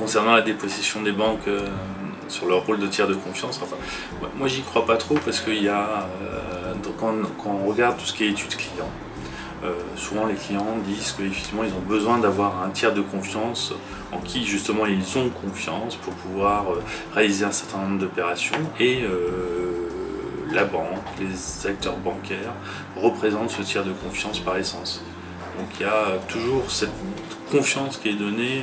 Concernant la dépossession des banques sur leur rôle de tiers de confiance, enfin, moi j'y crois pas trop parce qu'il y a, quand on regarde tout ce qui est études clients, souvent les clients disent qu'effectivement ils ont besoin d'avoir un tiers de confiance en qui justement ils ont confiance pour pouvoir réaliser un certain nombre d'opérations et la banque, les acteurs bancaires représentent ce tiers de confiance par essence. Donc il y a toujours cette confiance qui est donnée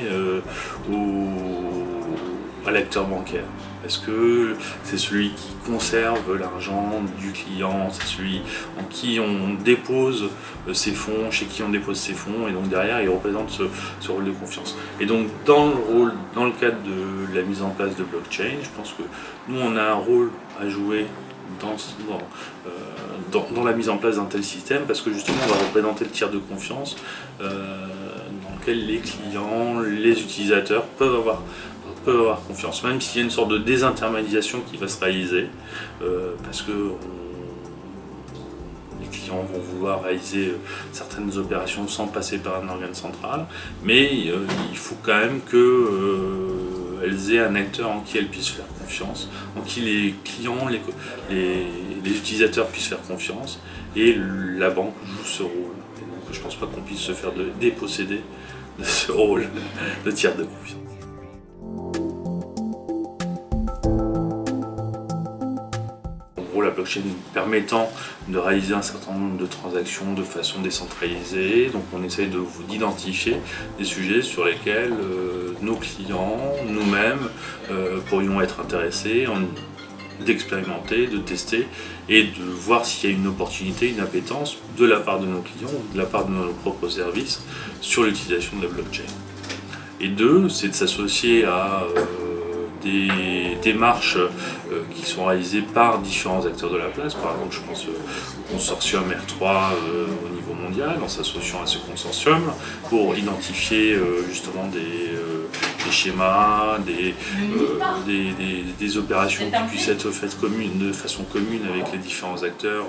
à l'acteur bancaire. Parce que c'est celui qui conserve l'argent du client, c'est celui en qui on dépose ses fonds, chez qui on dépose ses fonds, et donc derrière il représente ce rôle de confiance. Et donc dans le cadre de la mise en place de blockchain, je pense que nous on a un rôle à jouer dans la mise en place d'un tel système, parce que justement on va représenter le tiers de confiance dans lequel les clients, les utilisateurs peuvent avoir confiance, même s'il y a une sorte de désintermédiation qui va se réaliser, parce que les clients vont vouloir réaliser certaines opérations sans passer par un organe central, mais il faut quand même qu'elles aient un acteur en qui elles puissent faire confiance, en qui les clients, les utilisateurs puissent faire confiance, et la banque joue ce rôle. Et donc je ne pense pas qu'on puisse se faire déposséder de ce rôle de tiers de confiance. La blockchain permettant de réaliser un certain nombre de transactions de façon décentralisée, donc on essaye d'identifier des sujets sur lesquels nos clients, nous-mêmes, pourrions être intéressés, d'expérimenter, de tester et de voir s'il y a une opportunité, une appétence de la part de nos clients ou de la part de nos propres services sur l'utilisation de la blockchain. Et deux, c'est de s'associer à des démarches qui sont réalisées par différents acteurs de la place. Par exemple, je pense au consortium R3 au niveau mondial, en s'associant à ce consortium pour identifier justement des schémas, des opérations qui puissent être faites de façon commune avec les différents acteurs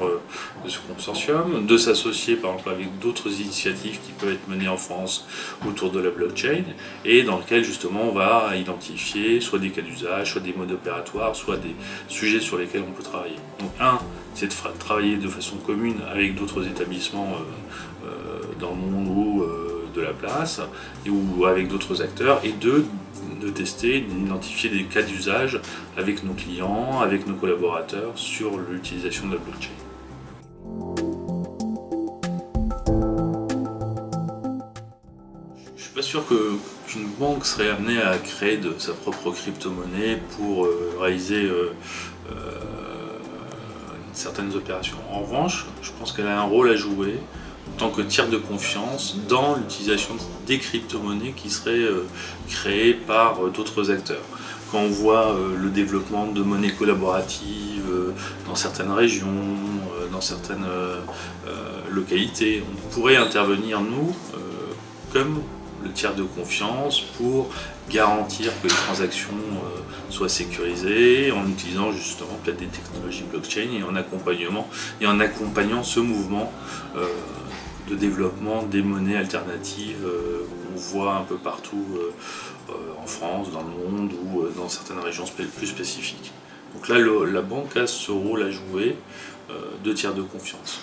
de ce consortium, de s'associer par exemple avec d'autres initiatives qui peuvent être menées en France autour de la blockchain, et dans lequel justement on va identifier soit des cas d'usage, soit des modes opératoires, soit des sujets sur lesquels on peut travailler. Donc c'est de travailler de façon commune avec d'autres établissements dans le monde ou de la place, ou avec d'autres acteurs, et de tester, d'identifier des cas d'usage avec nos clients, avec nos collaborateurs sur l'utilisation de la blockchain. Je ne suis pas sûr qu'une banque serait amenée à créer de sa propre crypto-monnaie pour réaliser certaines opérations. En revanche, je pense qu'elle a un rôle à jouer en tant que tiers de confiance dans l'utilisation des crypto-monnaies qui seraient créées par d'autres acteurs. Quand on voit le développement de monnaies collaboratives dans certaines régions, dans certaines localités, on pourrait intervenir, nous, comme le tiers de confiance pour garantir que les transactions soient sécurisées en utilisant justement peut-être des technologies blockchain et en accompagnant ce mouvement de développement des monnaies alternatives qu'on voit un peu partout en France, dans le monde ou dans certaines régions plus spécifiques. Donc là, la banque a ce rôle à jouer de tiers de confiance.